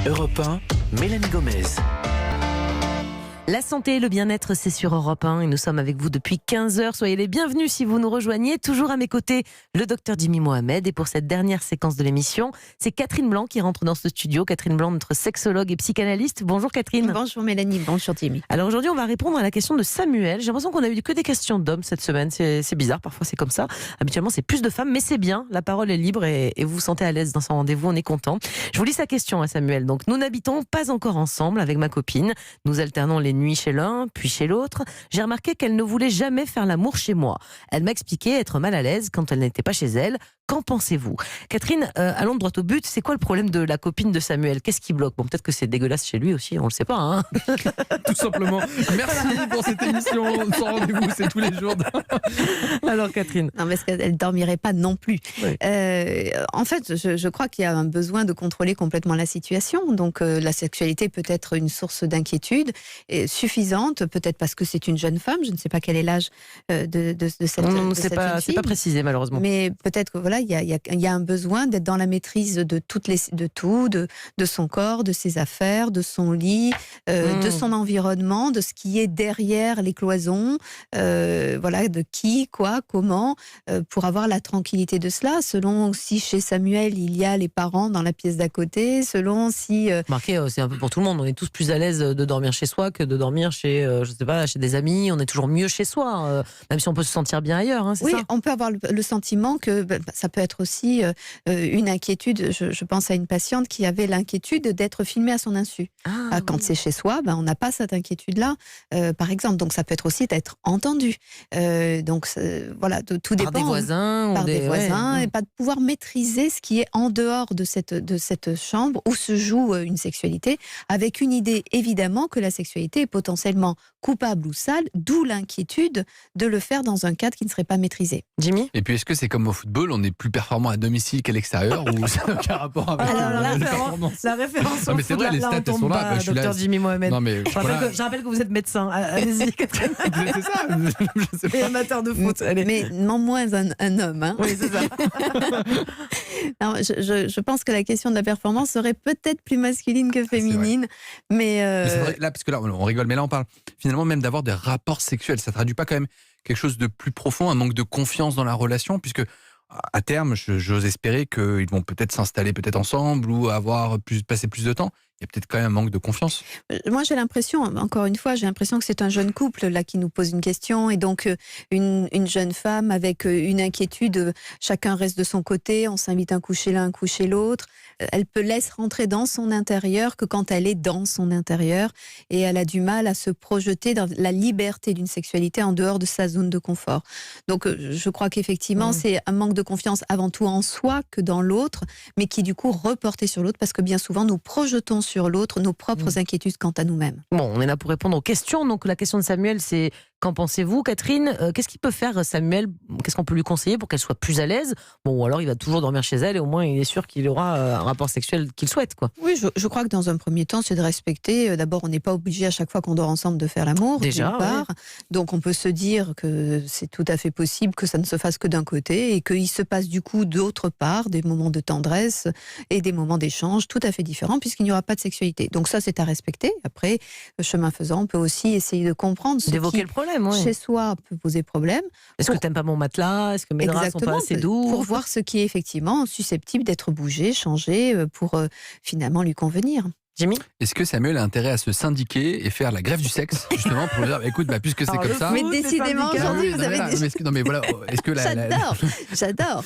Europe 1, Mélanie Gomez. La santé et le bien-être, c'est sur Europe 1 et nous sommes avec vous depuis 15h. Soyez les bienvenus si vous nous rejoignez. Toujours à mes côtés, le docteur Jimmy Mohamed. Et pour cette dernière séquence de l'émission, c'est Catherine Blanc qui rentre dans ce studio. Catherine Blanc, notre sexologue et psychanalyste. Bonjour Catherine. Bonjour Mélanie, bonjour Jimmy. Alors aujourd'hui, on va répondre à la question de Samuel. J'ai l'impression qu'on a eu que des questions d'hommes cette semaine. C'est bizarre, parfois c'est comme ça. Habituellement, c'est plus de femmes, mais c'est bien. La parole est libre et vous vous sentez à l'aise dans son rendez-vous. On est content. Je vous lis sa question à Samuel. Donc, nous n'habitons pas encore ensemble avec ma copine. Nous alternons les nuits chez l'un, puis chez l'autre. J'ai remarqué qu'elle ne voulait jamais faire l'amour chez moi. Elle m'a expliqué être mal à l'aise quand elle n'était pas chez elle. Qu'en pensez-vous? Catherine, allons droit au but. C'est quoi le problème de la copine de Samuel? Qu'est-ce qui bloque? Bon, peut-être que c'est dégueulasse chez lui aussi, on le ssait pas. Hein. Tout simplement. Merci pour cette émission. Son rendez-vous, c'est tous les jours. Alors Catherine. Non, parce qu'elle ne dormirait pas non plus. Oui. En fait, je crois qu'il y a un besoin de contrôler complètement la situation. Donc la sexualité peut être une source d'inquiétude suffisante, peut-être parce que c'est une jeune femme. Je ne sais pas quel est l'âge de cette jeune fille. C'est pas précisé malheureusement. Mais peut-être que voilà, il y a un besoin d'être dans la maîtrise de tout, de son corps, de ses affaires, de son lit, de son environnement, de ce qui est derrière les cloisons, voilà, de qui, quoi, comment, pour avoir la tranquillité de cela. Selon si chez Samuel il y a les parents dans la pièce d'à côté, selon si. Remarquez, c'est un peu pour tout le monde. On est tous plus à l'aise de dormir chez soi que de dormir chez, je sais pas, chez des amis. On est toujours mieux chez soi, même si on peut se sentir bien ailleurs. Hein, c'est oui, ça. on peut avoir le sentiment que ça peut être aussi une inquiétude. Je pense à une patiente qui avait l'inquiétude d'être filmée à son insu. Quand c'est chez soi, on n'a pas cette inquiétude-là, par exemple. Donc ça peut être aussi d'être entendu. Donc voilà, tout dépend. Par des voisins. Par des voisins, ouais. et pas de pouvoir maîtriser ce qui est en dehors de cette chambre où se joue une sexualité, avec une idée évidemment que la sexualité est potentiellement coupable ou sale, d'où l'inquiétude de le faire dans un cadre qui ne serait pas maîtrisé. Jimmy? Et puis, est-ce que c'est comme au football, on est plus performant à domicile qu'à l'extérieur ou ça n'a aucun rapport avec Alors, les performances? la référence Non, au mais c'est foot, vrai, les là, stats, on elles tombe sont là. pas, Je suis là. docteur Jimmy Mohamed. Non, mais Je rappelle que vous êtes médecin. Allez-y, Catherine. c'est ça. Je sais pas. Et amateur de foot. Allez. Mais non moins un homme. Hein. Oui, c'est ça. Alors, je pense que la question de la performance serait peut-être plus masculine que féminine. Mais C'est vrai, là, parce que là, on rigole, mais là, on parle finalement même d'avoir des rapports sexuels. Ça traduit pas quand même quelque chose de plus profond, un manque de confiance dans la relation, puisque à terme, j'ose espérer qu'ils vont peut-être s'installer peut-être ensemble ou passer plus de temps. Il y a peut-être quand même un manque de confiance. moi, j'ai l'impression, encore une fois, que c'est un jeune couple là qui nous pose une question, et donc une jeune femme avec une inquiétude. Chacun reste de son côté, on s'invite un coup chez l'un, un coup chez l'autre. Elle peut laisser rentrer dans son intérieur que quand elle est dans son intérieur, et elle a du mal à se projeter dans la liberté d'une sexualité en dehors de sa zone de confort. Donc, je crois qu'effectivement, c'est un manque de confiance avant tout en soi que dans l'autre, mais qui du coup reporté sur l'autre, parce que bien souvent nous projetons sur l'autre nos propres inquiétudes quant à nous-mêmes. Bon, on est là pour répondre aux questions. Donc la question de Samuel, c'est qu'en pensez-vous, Catherine? Qu'est-ce qu'il peut faire, Samuel? Qu'est-ce qu'on peut lui conseiller pour qu'elle soit plus à l'aise? Bon, ou alors il va toujours dormir chez elle et au moins il est sûr qu'il aura un rapport sexuel qu'il souhaite, quoi. Oui, je crois que dans un premier temps, c'est de respecter. D'abord, on n'est pas obligé à chaque fois qu'on dort ensemble de faire l'amour. Déjà, d'une part. Donc on peut se dire que c'est tout à fait possible que ça ne se fasse que d'un côté et qu'il se passe du coup d'autre part des moments de tendresse et des moments d'échange tout à fait différents, puisqu'il n'y aura pas de sexualité. Donc ça, c'est à respecter. Après, chemin faisant, on peut aussi essayer de comprendre ce D'évoquer qui, le problème, oui. chez soi, peut poser problème. Est-ce que t'aimes pas mon matelas? Est-ce que mes draps sont pas assez doux? Pour voir ce qui est effectivement susceptible d'être bougé, changé, pour finalement lui convenir. Jimmy? Est-ce que Samuel a intérêt à se syndiquer et faire la grève du sexe, justement, pour dire, écoute, puisque c'est comme ça... Mais décidément, aujourd'hui, vous avez des... Non, mais voilà, est-ce que J'adore.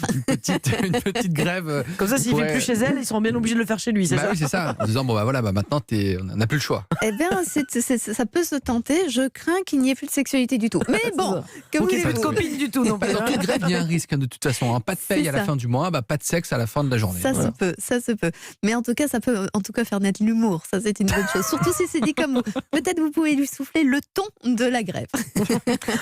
une petite grève... Comme ça, s'il ne fait plus chez elle, ils seront bien obligés de le faire chez lui, c'est ça? Oui, c'est ça. En disant, maintenant, on n'a plus le choix. Eh bien, ça peut se tenter. Je crains qu'il n'y ait plus de sexualité du tout. Mais bon, que Ok, voulez-vous? pas de copine du tout non plus. Dans toute grève, il y a un risque, de toute façon. Pas de paye C'est à la ça. fin du mois, pas de sexe à la fin de la journée. Ça se peut. Mais en tout cas, ça peut faire naître l'humour. Ça, c'est une bonne chose. Surtout si c'est dit comme peut-être vous pouvez lui souffler le ton de la grève.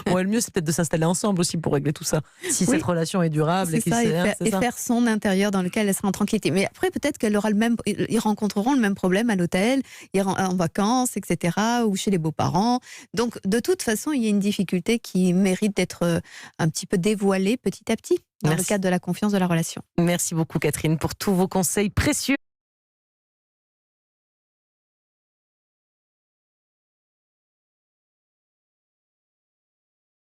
Bon, et le mieux, c'est peut-être de s'installer ensemble aussi pour régler tout ça. Si cette relation est durable C'est et qu'il ça, s'aime, c'est ça. faire son intérieur dans lequel elle sera en tranquillité. Mais après, peut-être ils rencontreront le même problème à l'hôtel, en vacances, etc., ou chez les beaux-parents. Donc, de toute façon, il y a une difficulté qui mérite d'être un petit peu dévoilée petit à petit dans le cadre de la confiance de la relation. Merci beaucoup, Catherine, pour tous vos conseils précieux.